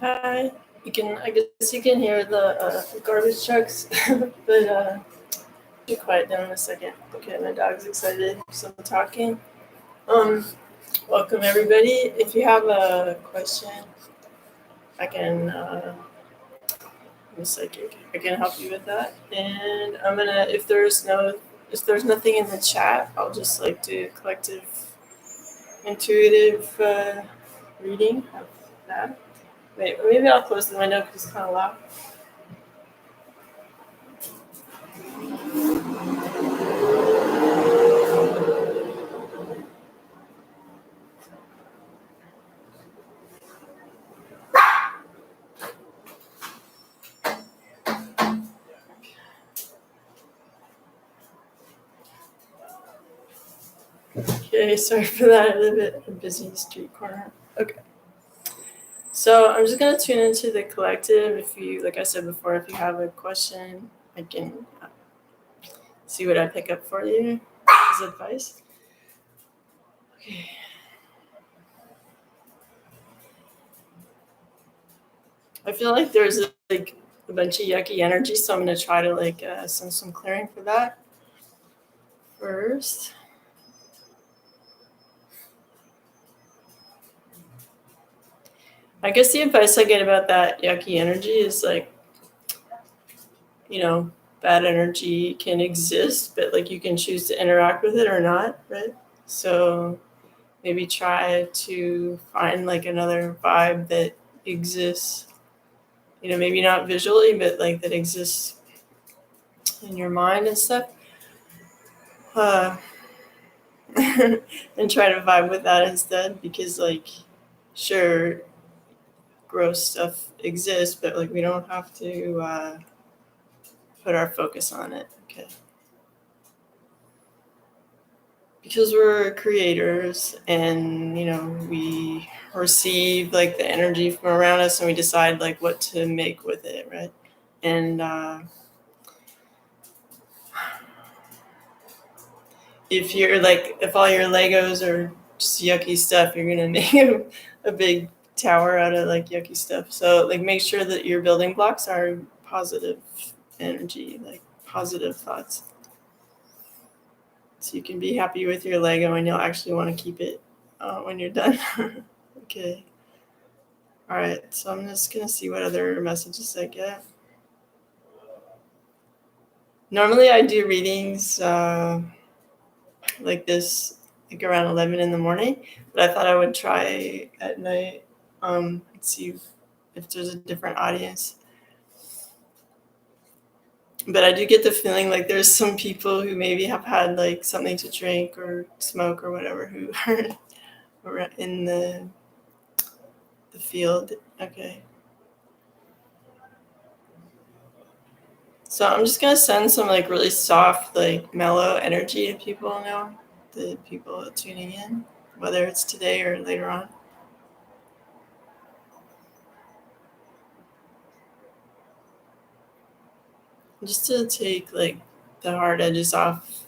Hi. I guess you can hear the garbage trucks, but be quiet down in a second. Okay, my dog's excited, so I'm talking. Um, Welcome everybody. If you have a question, I can I'm psychic. I can help you with that. And I'm gonna if there's nothing in the chat, I'll just like do collective intuitive reading of that. Wait, maybe I'll close the window because it's kind of loud. Okay, sorry for that. I live at a busy street corner. Okay. So I'm just gonna tune into the collective. If you, like I said before, if you have a question, I can see what I pick up for you as advice. Okay. I feel like there's like a bunch of yucky energy, so I'm gonna try to like send some clearing for that first. I guess the advice I get about that yucky energy is like, bad energy can exist, but like you can choose to interact with it or not, right? So maybe try to find like another vibe that exists, maybe not visually, but like that exists in your mind and stuff. And try to vibe with that instead, because like, sure, gross stuff exists, but like we don't have to put our focus on it. Okay. Because we're creators and we receive like the energy from around us and we decide like what to make with it, right? And if all your Legos are just yucky stuff, you're gonna make a big tower out of like yucky stuff. So like make sure that your building blocks are positive energy, like positive thoughts, so you can be happy with your Lego and you'll actually want to keep it when you're done. Okay. All right, so I'm just going to see what other messages I get. Normally I do readings like this, like around 11 in the morning, but I thought I would try at night and see if there's a different audience. But I do get the feeling like there's some people who maybe have had like something to drink or smoke or whatever who are in the field. Okay. So I'm just gonna send some like really soft, like mellow energy to people now, the people tuning in, whether it's today or later on. Just to take like the hard edges off.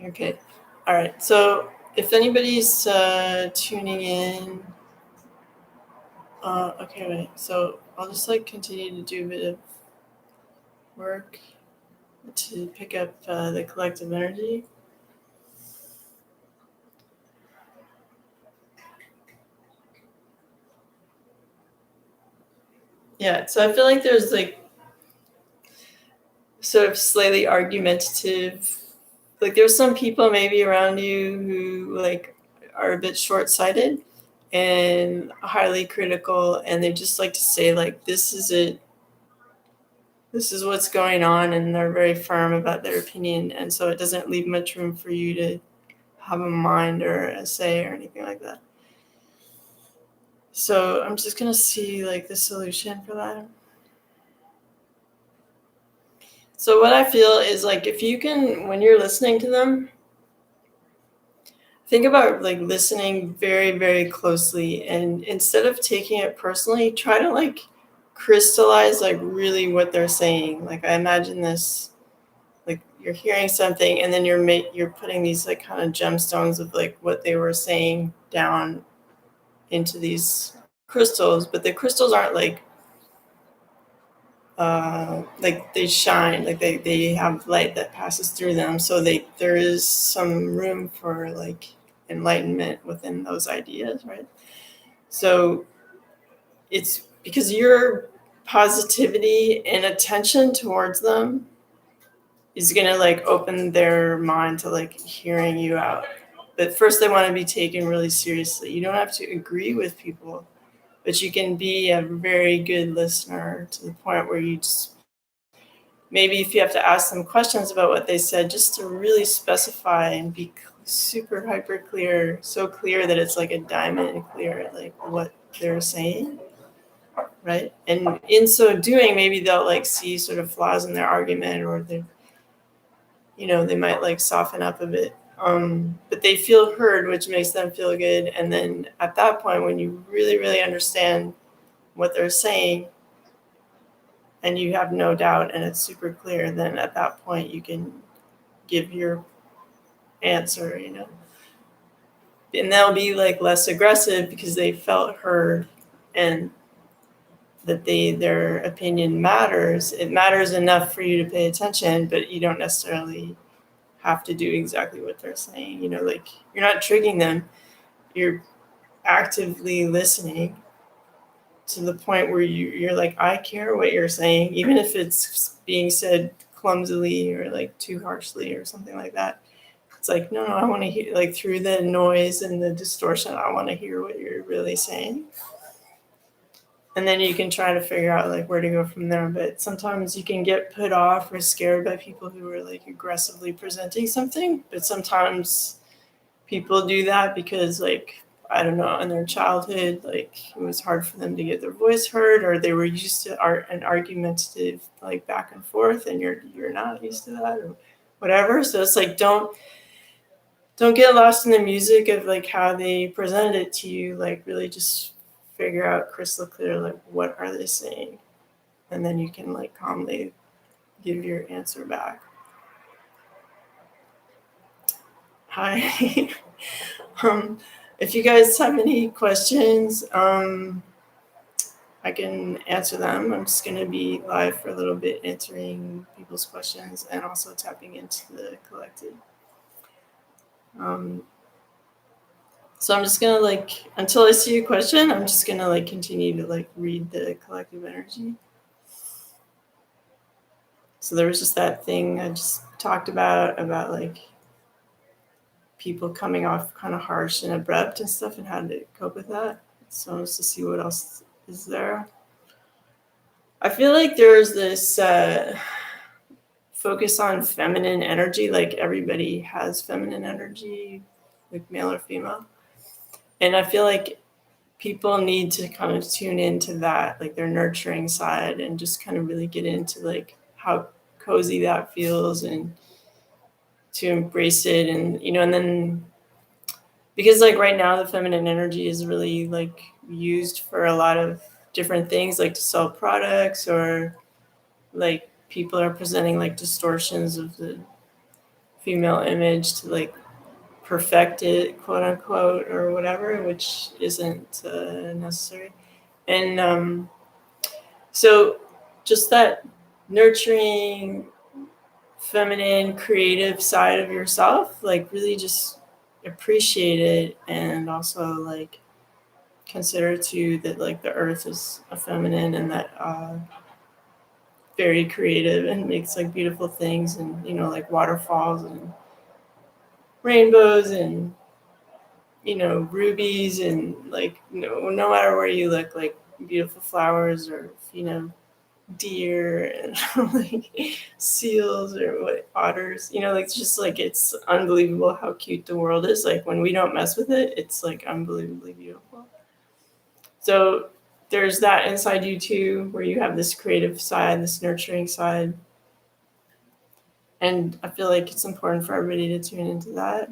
Okay. All right. So if anybody's tuning in, okay, wait. So I'll just like continue to do a bit of work to pick up the collective energy. Yeah, so I feel like there's like sort of slightly argumentative, like there's some people maybe around you who like are a bit short-sighted and highly critical, and they just like to say like, this is it, this is what's going on, and they're very firm about their opinion, and so it doesn't leave much room for you to have a mind or a say or anything like that. So I'm just gonna see like the solution for that. So what I feel is like, if you can, when you're listening to them, think about like listening very, very closely, and instead of taking it personally, try to like crystallize like really what they're saying. Like I imagine this, like you're hearing something and then you're putting these like kind of gemstones of like what they were saying down into these crystals, but the crystals aren't like they shine, like they have light that passes through them, so there is some room for like enlightenment within those ideas, right? So it's because your positivity and attention towards them is gonna like open their mind to like hearing you out. But first they want to be taken really seriously. You don't have to agree with people, but you can be a very good listener to the point where you just, maybe if you have to ask them questions about what they said, just to really specify and be super hyper clear, so clear that it's like a diamond clear, like what they're saying, right? And in so doing, maybe they'll like see sort of flaws in their argument, or they might like soften up a bit. But they feel heard, which makes them feel good. And then at that point, when you really, really understand what they're saying, and you have no doubt and it's super clear, then at that point you can give your answer, and they'll be like less aggressive because they felt heard, and that their opinion matters. It matters enough for you to pay attention, but you don't necessarily have to do exactly what they're saying. Like you're not tricking them, you're actively listening to the point where you're like, I care what you're saying, even if it's being said clumsily or like too harshly or something like that. It's like, no, I want to hear, like through the noise and the distortion, I want to hear what you're really saying. And then you can try to figure out like where to go from there. But sometimes you can get put off or scared by people who are like aggressively presenting something. But sometimes people do that because like, I don't know, in their childhood, like it was hard for them to get their voice heard, or they were used to an argumentative like back and forth, and you're not used to that, or whatever. So it's like don't get lost in the music of like how they presented it to you. Like really just figure out crystal clear like what are they saying, and then you can like calmly give your answer back. Hi. If you guys have any questions, I can answer them. I'm just going to be live for a little bit answering people's questions and also tapping into the collective. So I'm just going to like, until I see a question, I'm just going to like continue to like read the collective energy. So there was just that thing I just talked about like people coming off kind of harsh and abrupt and stuff, and how to cope with that. So just to see what else is there. I feel like there's this focus on feminine energy, like everybody has feminine energy, like male or female. And I feel like people need to kind of tune into that, like their nurturing side, and just kind of really get into like how cozy that feels, and to embrace it. And and then because like right now the feminine energy is really like used for a lot of different things, like to sell products, or like people are presenting like distortions of the female image to like perfect it, quote unquote, or whatever, which isn't necessary. And so just that nurturing feminine creative side of yourself, like really just appreciate it, and also like consider too that like the earth is a feminine, and that very creative and makes like beautiful things, and like waterfalls and rainbows and rubies, and like no matter where you look, like beautiful flowers, or deer and like seals, or what, otters, like it's just like it's unbelievable how cute the world is. Like when we don't mess with it, it's like unbelievably beautiful. So there's that inside you too, where you have this creative side, this nurturing side. And I feel like it's important for everybody to tune into that.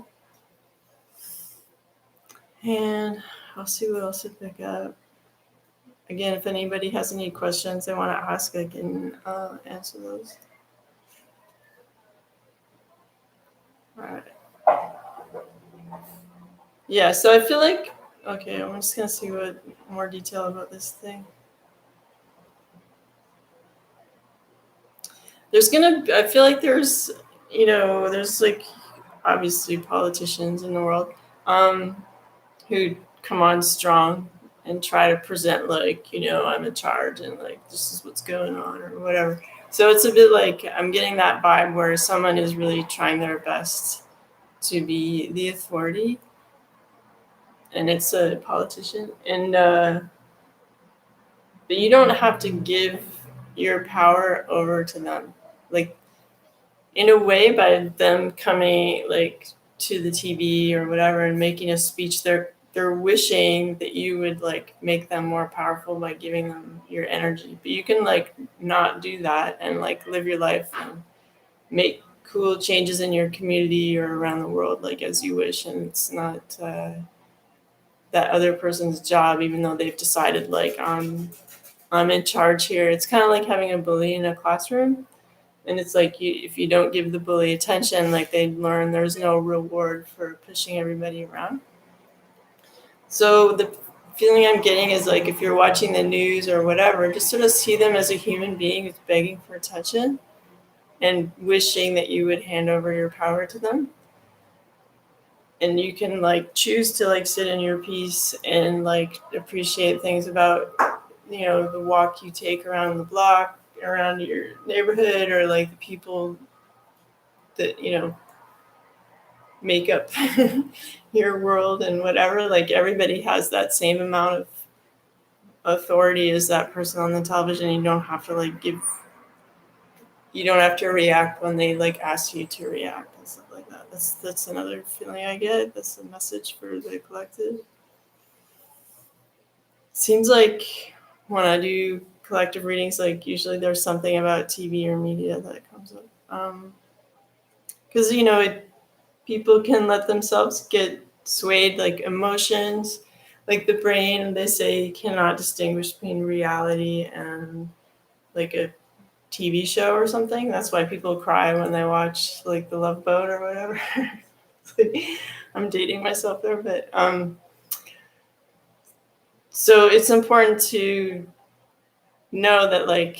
And I'll see what else to pick up. Again, if anybody has any questions they want to ask, I can answer those. All right. Yeah, so I feel like Okay, I'm just gonna see what more detail about this thing. I feel like there's like obviously politicians in the world who come on strong and try to present like, I'm in charge and like this is what's going on or whatever. So it's a bit like I'm getting that vibe where someone is really trying their best to be the authority, and it's a politician. And but you don't have to give your power over to them. Like, in a way, by them coming like to the TV or whatever and making a speech, they're wishing that you would like make them more powerful by giving them your energy. But you can like not do that and like live your life and make cool changes in your community or around the world like as you wish, and it's not that other person's job, even though they've decided like I'm in charge here. It's kind of like having a bully in a classroom. And it's like if you don't give the bully attention, like they learn there's no reward for pushing everybody around. So the feeling I'm getting is like if you're watching the news or whatever, just sort of see them as a human being who's begging for attention and wishing that you would hand over your power to them. And you can like choose to like sit in your peace and like appreciate things about the walk you take around the block, around your neighborhood, or like the people that make up your world and whatever. Like everybody has that same amount of authority as that person on the television. You don't have to react when they like ask you to react and stuff like that. That's another feeling I get. That's a message for the collective. Seems like when I do collective readings, like usually there's something about TV or media that comes up. Because people can let themselves get swayed, like emotions, like the brain. They say cannot distinguish between reality and like a TV show or something. That's why people cry when they watch like The Love Boat or whatever. I'm dating myself there, but so it's important to know that like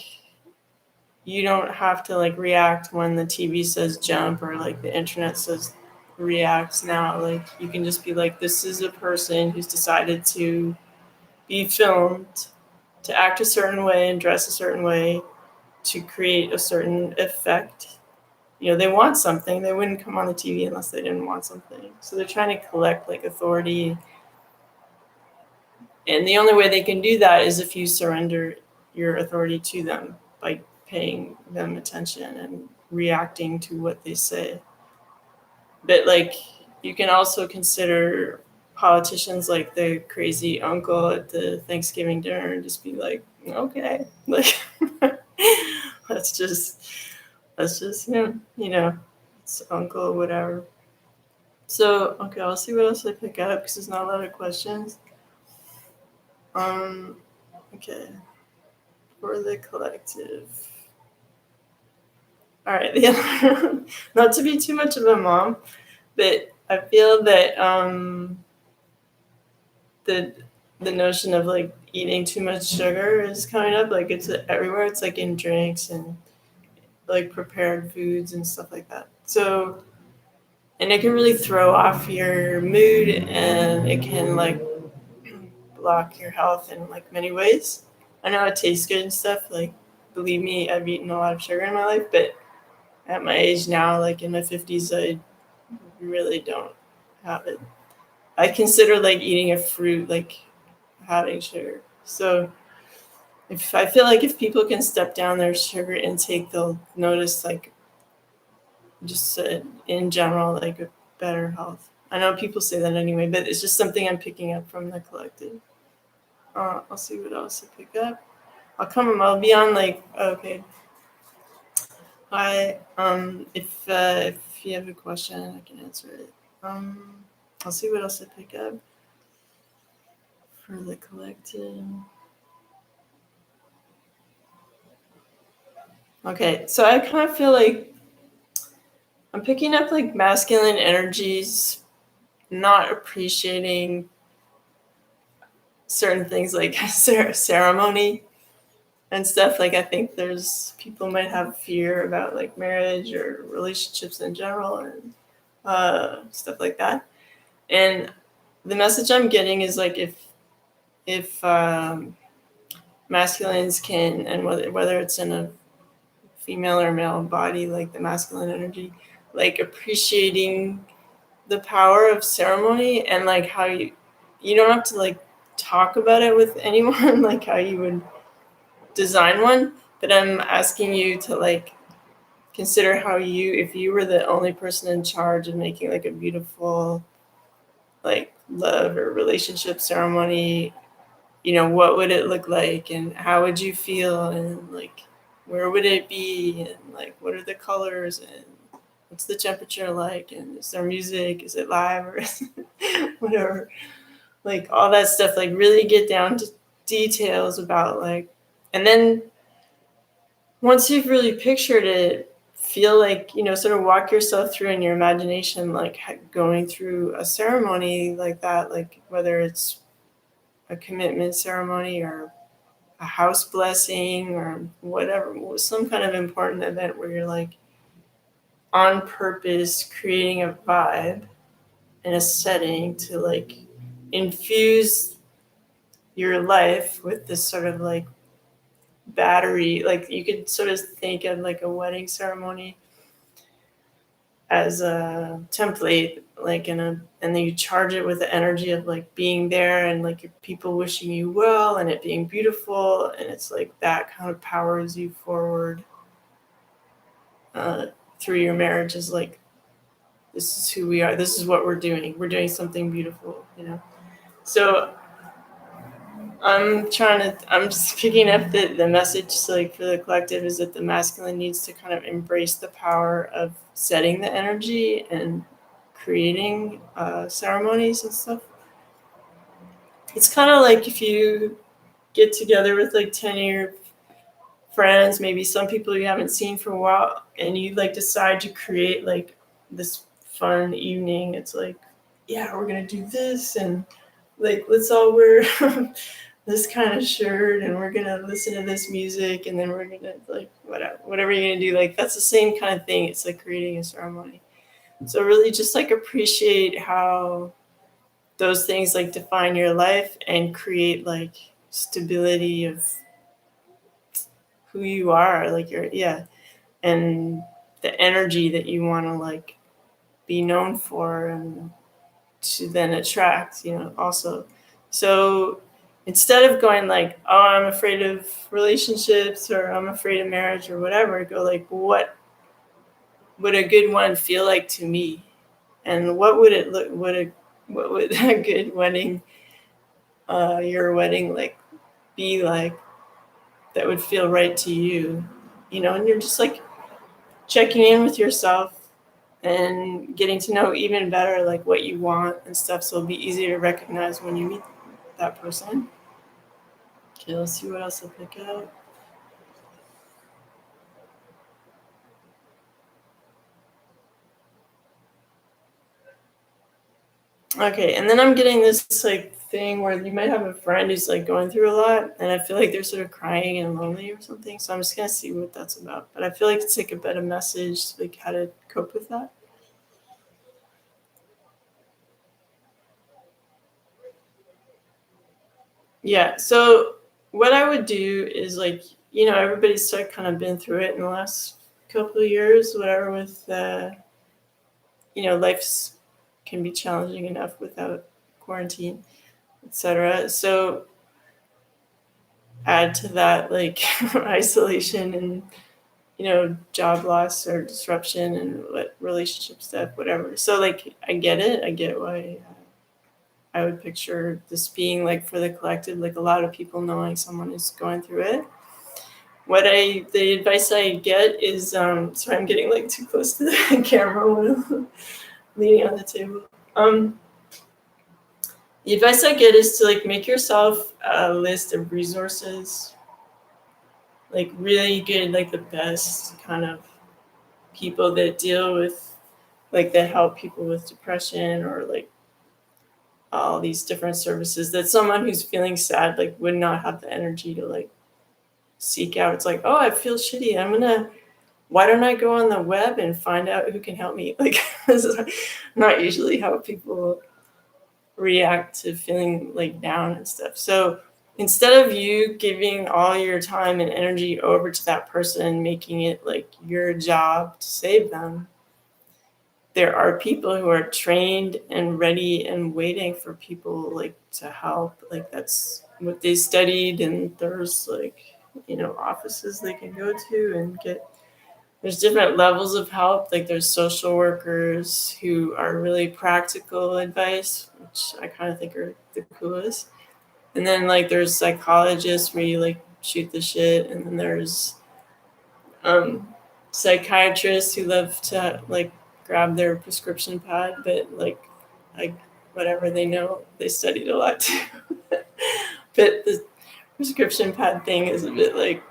you don't have to like react when the TV says jump or like the internet says reacts now. Like you can just be like, this is a person who's decided to be filmed, to act a certain way and dress a certain way, to create a certain effect. They want something. They wouldn't come on the TV unless they didn't want something. So they're trying to collect like authority. And the only way they can do that is if you surrender your authority to them by paying them attention and reacting to what they say. But like you can also consider politicians like the crazy uncle at the Thanksgiving dinner and just be like, okay, like that's just him, it's uncle, whatever. So okay, I'll see what else I pick up because there's not a lot of questions. Okay, for the collective. All right, the other, not to be too much of a mom, but I feel that the notion of like eating too much sugar is coming up. Like it's everywhere. It's like in drinks and like prepared foods and stuff like that. So, and it can really throw off your mood, and it can like block your health in like many ways. I know it tastes good and stuff. Like, believe me, I've eaten a lot of sugar in my life, but at my age now, like in my 50s, I really don't have it. I consider like eating a fruit like having sugar. So if I feel like if people can step down their sugar intake, they'll notice like just in general like a better health. I know people say that anyway, but it's just something I'm picking up from the collective. I'll see what else I pick up. I'll be on like okay. Hi. If you have a question, I can answer it. I'll see what else I pick up for the collective. Okay, so I kind of feel like I'm picking up like masculine energies, not appreciating certain things like ceremony and stuff. Like, I think there's people might have fear about like marriage or relationships in general and stuff like that. And the message I'm getting is like, if masculines can, and whether it's in a female or male body, like the masculine energy, like appreciating the power of ceremony, and like how you don't have to like talk about it with anyone like how you would design one, but I'm asking you to like consider how you, if you were the only person in charge of making like a beautiful like love or relationship ceremony, what would it look like and how would you feel, and like where would it be, and like what are the colors, and what's the temperature like, and is there music, is it live, or whatever, like all that stuff, like really get down to details about like, and then once you've really pictured it, feel like, sort of walk yourself through in your imagination, like going through a ceremony like that, like whether it's a commitment ceremony or a house blessing or whatever, some kind of important event where you're like on purpose creating a vibe and a setting to like infuse your life with this sort of like battery. Like you could sort of think of like a wedding ceremony as a template, like and then you charge it with the energy of like being there and like people wishing you well and it being beautiful, and it's like that kind of powers you forward through your marriage, is like, this is who we are, this is what we're doing something beautiful, so I'm just picking up the message, like for the collective, is that the masculine needs to kind of embrace the power of setting the energy and creating ceremonies and stuff. It's kind of like if you get together with like 10 of your friends, maybe some people you haven't seen for a while, and you like decide to create like this fun evening. It's like, yeah, we're gonna do this, and like let's all wear this kind of shirt, and we're gonna listen to this music, and then we're gonna like whatever you're gonna do. Like that's the same kind of thing. It's like creating a ceremony. So really just like appreciate how those things like define your life and create like stability of who you are, like and the energy that you want to like be known for and to then attract, also. So instead of going like, oh, I'm afraid of relationships or I'm afraid of marriage or whatever, go like, what would a good one feel like to me? And what would it look, what would a good wedding, your wedding like be like, that would feel right to you, and you're just like checking in with yourself and getting to know even better like what you want and stuff, so it'll be easier to recognize when you meet that person. Okay, let's see what else I pick out. Okay, and then I'm getting this like thing where you might have a friend who's like going through a lot, and I feel like they're sort of crying and lonely or something. So I'm just gonna see what that's about. But I feel like it's like a better message, like how to cope with that. Yeah. So what I would do is like, everybody's sort of kind of been through it in the last couple of years, whatever, with life's can be challenging enough without quarantine, etc. So add to that like isolation and job loss or disruption and what relationship stuff, whatever. So like I get it. I get why I would picture this being like for the collective, like a lot of people knowing someone is going through it. The advice I get is, sorry, I'm getting like too close to the camera when I'm leaning on the table. The advice I get is to like make yourself a list of resources, like really good, like the best kind of people that deal with, like that help people with depression or like all these different services that someone who's feeling sad like would not have the energy to like seek out. It's like, oh, I feel shitty. Why don't I go on the web and find out who can help me? Like, this is not usually how people react to feeling like down and stuff. So instead of you giving all your time and energy over to that person, making it like your job to save them, there are people who are trained and ready and waiting for people like to help. Like that's what they studied, and there's like, offices they can go to and get. There's different levels of help. Like there's social workers who are really practical advice, which I kind of think are the coolest. And then like there's psychologists where you like shoot the shit, and then there's psychiatrists who love to like grab their prescription pad, but like whatever, they know they studied a lot too. But the prescription pad thing is a bit like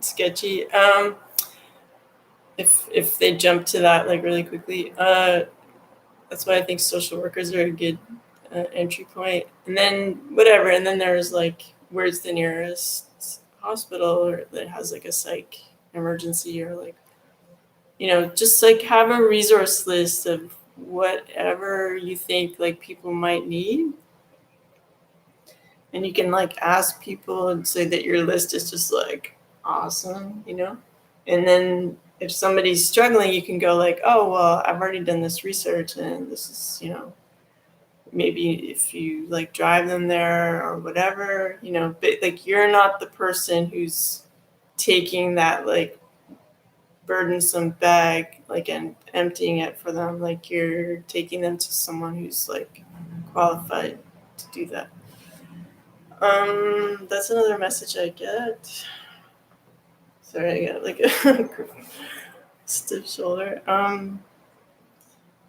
sketchy. If they jump to that like really quickly, that's why I think social workers are a good entry point. And then whatever, and then there's like, where's the nearest hospital or that has like a psych emergency, or like, just like have a resource list of whatever you think like people might need, and you can like ask people and say that your list is just like awesome, and then if somebody's struggling, you can go like, oh well, I've already done this research, and this is, maybe if you like drive them there or whatever, but like you're not the person who's taking that like burdensome bag like and emptying it for them. Like you're taking them to someone who's like qualified to do that. That's another message I get. Sorry, I got like a stiff shoulder.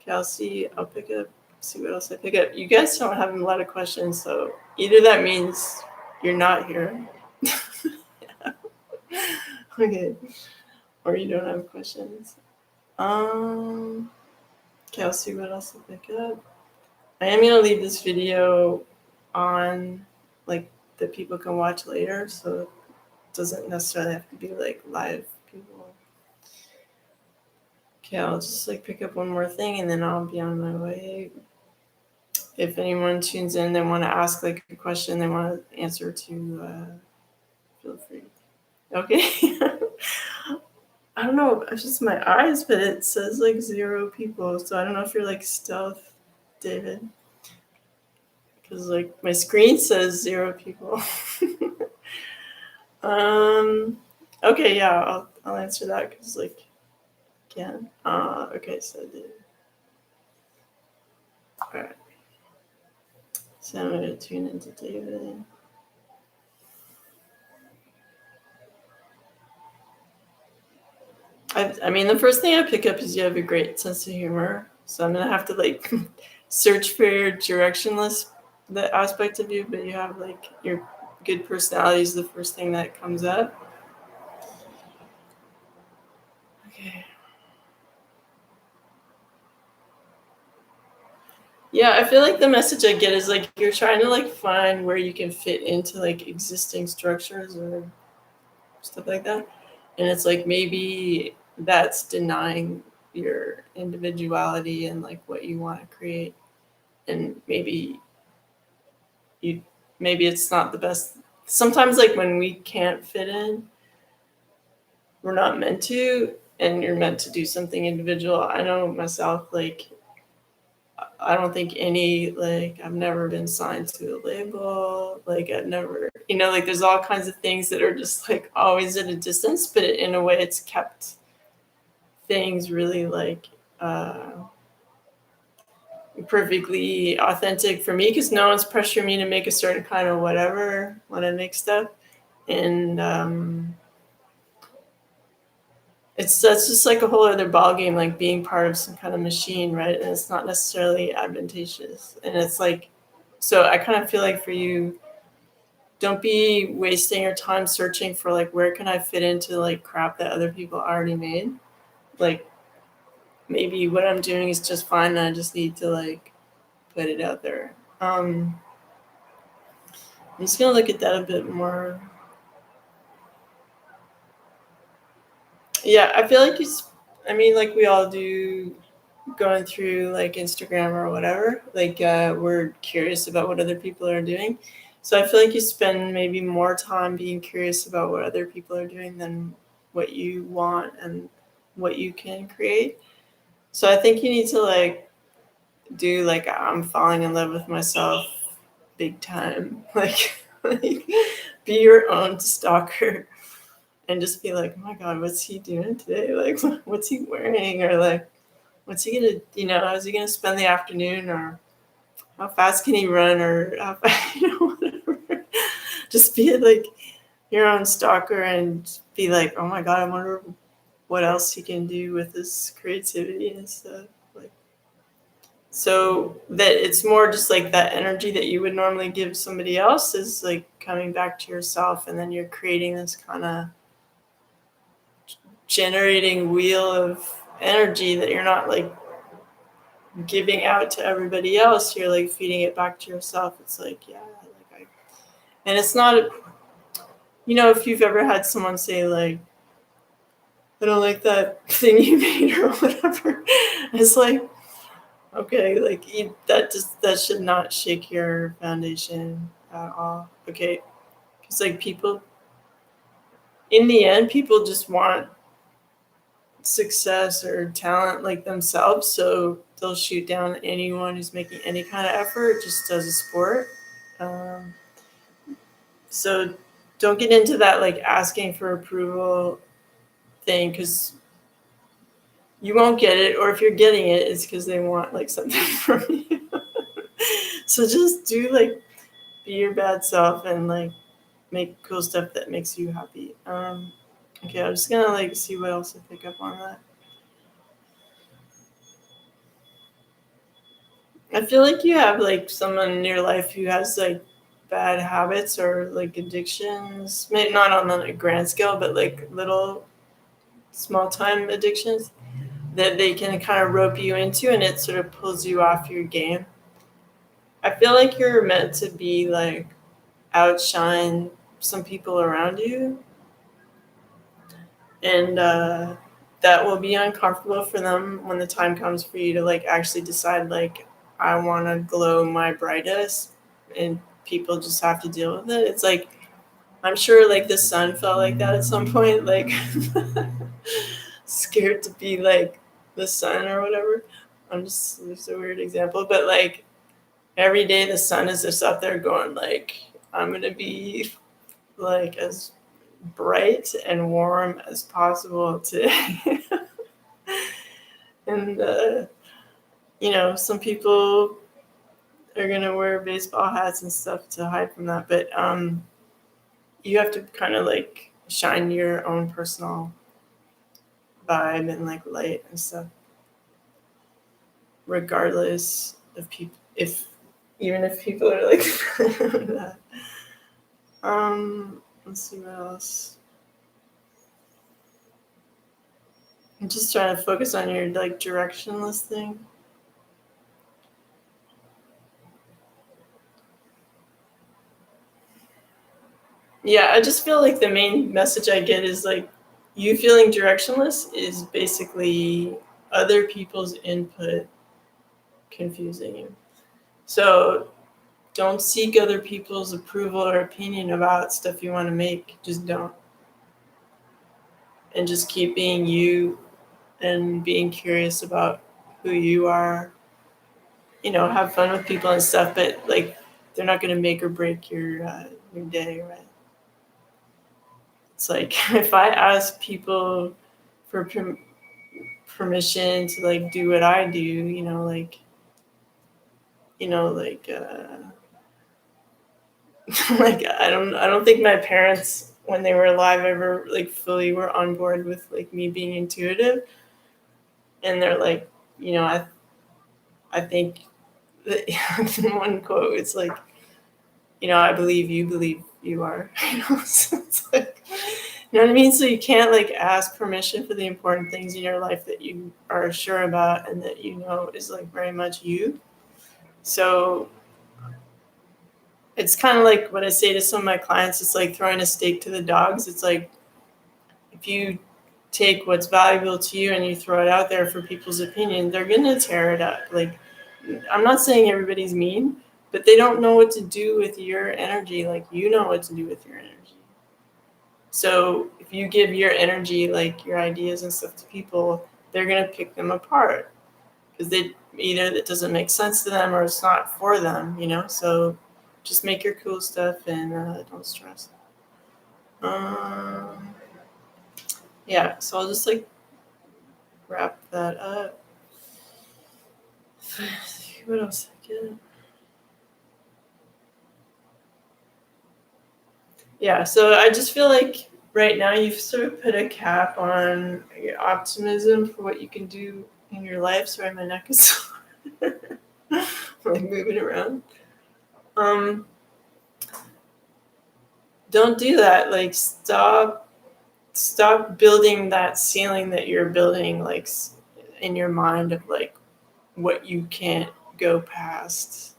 Kelsey, I'll pick up, see what else I pick up. You guys don't have a lot of questions, so either that means you're not here. Okay. Or you don't have questions. Okay, I'll see what else I'll pick up. I am gonna leave this video on like that people can watch later, so it doesn't necessarily have to be like live people. Okay, I'll just like pick up one more thing and then I'll be on my way. If anyone tunes in, they want to ask like a question they want to answer to, feel free. Okay. I don't know, it's just my eyes, but it says like 0 people, so I don't know if you're like stealth, David, because like my screen says 0 people. Okay, yeah, I'll answer that because like again, okay, so all right, so I'm gonna tune into David. I mean, the first thing I pick up is you have a great sense of humor. So I'm going to have to like search for your directionless, the aspect of you, but you have like your good personality is the first thing that comes up. Okay. Yeah, I feel like the message I get is like you're trying to like find where you can fit into like existing structures or stuff like that. And it's like maybe that's denying your individuality and like what you want to create. And maybe it's not the best. Sometimes like when we can't fit in, we're not meant to, and you're meant to do something individual. I know myself, like I don't think I've never been signed to a label. Like I've never, like there's all kinds of things that are just like always at a distance, but in a way it's kept things really like perfectly authentic for me, because no one's pressuring me to make a certain kind of whatever when I make stuff. And that's just like a whole other ballgame, like being part of some kind of machine, right? And it's not necessarily advantageous. And it's like, so I kind of feel like for you, don't be wasting your time searching for like, where can I fit into like crap that other people already made? Like maybe what I'm doing is just fine and I just need to like put it out there. I'm just gonna look at that a bit more. Yeah, I feel like I mean, like we all do, going through like Instagram or whatever. Like we're curious about what other people are doing. So I feel like you spend maybe more time being curious about what other people are doing than what you want and what you can create. So I think you need to like do like I'm falling in love with myself big time. Like be your own stalker and just be like, oh my God, what's he doing today? Like, what's he wearing? Or like, what's he gonna, how's he gonna spend the afternoon? Or how fast can he run? Or how fast, whatever. Just be like your own stalker and be like, oh my God, I wonder what else he can do with his creativity and stuff. Like, so that it's more just like that energy that you would normally give somebody else is like coming back to yourself, and then you're creating this kind of generating wheel of energy that you're not like giving out to everybody else. You're like feeding it back to yourself. It's like, yeah, like and it's not, if you've ever had someone say like, I don't like that thing you made or whatever. It's like, okay, like that should not shake your foundation at all. Okay, because like people, in the end, people just want success or talent like themselves, so they'll shoot down anyone who's making any kind of effort just as a sport. Um, so don't get into that like asking for approval thing, because you won't get it, or if you're getting it, it's because they want like something from you. So just do like be your bad self and like make cool stuff that makes you happy. Okay, I'm just gonna like see what else I pick up on that. I feel like you have like someone in your life who has like bad habits or like addictions, maybe not on a grand scale, but like little small time addictions that they can kind of rope you into, and it sort of pulls you off your game. I feel like you're meant to be like outshine some people around you, and that will be uncomfortable for them when the time comes for you to like actually decide like I want to glow my brightest, and people just have to deal with it. It's like I'm sure like the sun felt like that at some point, like scared to be like the sun or whatever. It's a weird example, but like every day the sun is just up there going like I'm gonna be like as bright and warm as possible today. And some people are gonna wear baseball hats and stuff to hide from that, but you have to kind of like shine your own personal vibe and like light and stuff, regardless of people, if even if people are like that. Let's see what else. I'm just trying to focus on your like directionless thing. Yeah, I just feel like the main message I get is like you feeling directionless is basically other people's input confusing you. So don't seek other people's approval or opinion about stuff you want to make. Just don't. And just keep being you and being curious about who you are. Have fun with people and stuff, but like they're not going to make or break your day, right? It's like if I ask people for permission to like do what I do, like like I don't think my parents when they were alive ever like fully were on board with like me being intuitive, and they're like, I think that in one quote it's like, I believe you are. So it's like, you know what I mean? So you can't like ask permission for the important things in your life that you are sure about and that is like very much you. So it's kind of like what I say to some of my clients. It's like throwing a steak to the dogs. It's like if you take what's valuable to you and you throw it out there for people's opinion, they're going to tear it up. Like, I'm not saying everybody's mean, but they don't know what to do with your energy. Like, you know what to do with your energy. So if you give your energy, like your ideas and stuff to people, they're going to pick them apart because they either it doesn't make sense to them or it's not for them, you know? So just make your cool stuff and don't stress. Yeah, so I'll just like wrap that up. What else I get? Yeah, so I just feel like right now you've sort of put a cap on your optimism for what you can do in your life. Sorry, my neck is like moving around. Don't do that. Like stop building that ceiling that you're building like in your mind of like what you can't go past.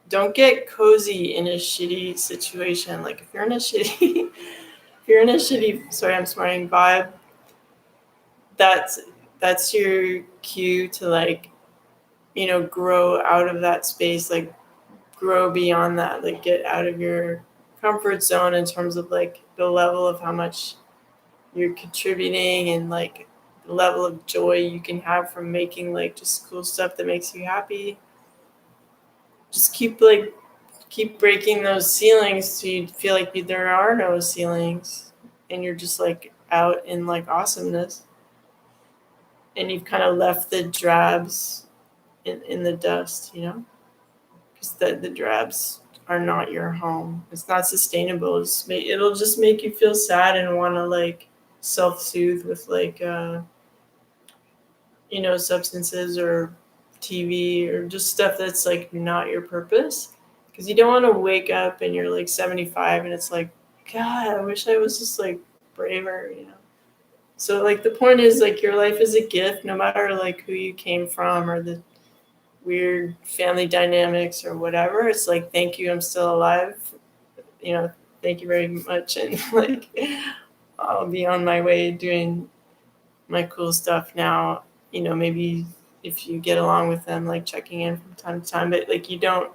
Don't get cozy in a shitty situation. Like if you're in a shitty sorry, I'm swearing vibe, that's your cue to like, you know, grow out of that space, like grow beyond that, like get out of your comfort zone in terms of like the level of how much you're contributing and like the level of joy you can have from making like just cool stuff that makes you happy. Just keep breaking those ceilings so you feel like there are no ceilings and you're just like out in like awesomeness and you've kind of left the drabs in the dust, you know, because the drabs are not your home. It's not sustainable. It'll just make you feel sad and want to like self-soothe with like you know, substances or TV or just stuff that's like not your purpose, because you don't want to wake up and you're like 75 and it's like, God, I wish I was just like braver, you know. So like the point is like your life is a gift no matter like who you came from or the weird family dynamics or whatever. It's like, thank you, I'm still alive, you know, thank you very much, and like I'll be on my way doing my cool stuff now. You know, maybe if you get along with them, like checking in from time to time, but like you don't,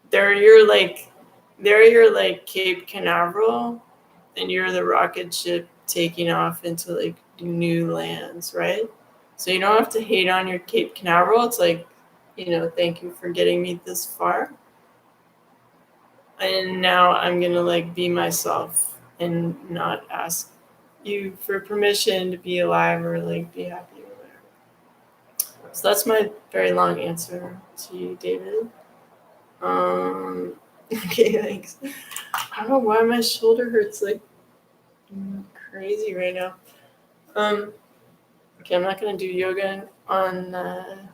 they're your like Cape Canaveral and you're the rocket ship taking off into like new lands, right? So you don't have to hate on your Cape Canaveral. It's like, you know, thank you for getting me this far. And now I'm gonna like be myself and not ask you for permission to be alive or like be happy or whatever. So that's my very long answer to you, David. Okay, thanks. I don't know why my shoulder hurts like crazy right now. Okay, I'm not gonna do yoga on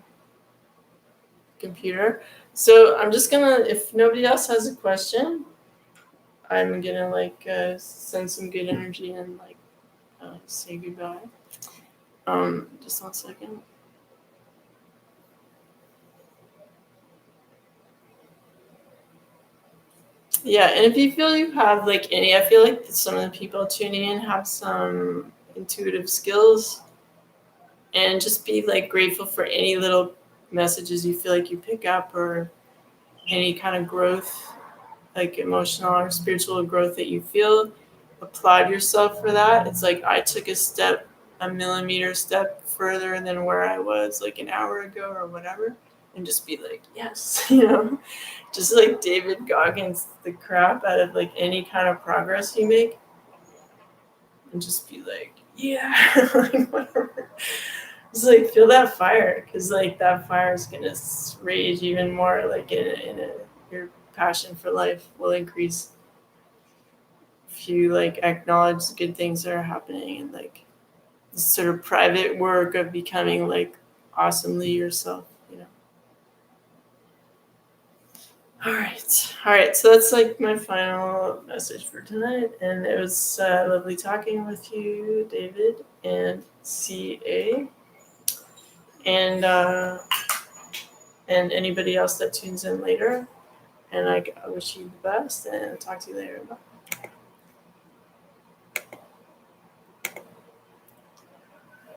computer. So I'm just gonna, if nobody else has a question, I'm gonna like send some good energy and like say goodbye. Just 1 second. Yeah, and if you feel you have like any, I feel like some of the people tuning in have some intuitive skills, and just be like grateful for any little messages you feel like you pick up or any kind of growth, like emotional or spiritual growth that you feel. Applaud yourself for that. It's like I took a millimeter step further than where I was like an hour ago or whatever, and just be like, yes, you know, just like David Goggins the crap out of like any kind of progress you make, and just be like, yeah, like whatever. Just like feel that fire, because like that fire is gonna rage even more. Like your passion for life will increase if you like acknowledge the good things that are happening and like this sort of private work of becoming like awesomely yourself, you know. All right. So that's like my final message for tonight, and it was lovely talking with you, David and CA. And and anybody else that tunes in later. And I wish you the best and talk to you later. Bye.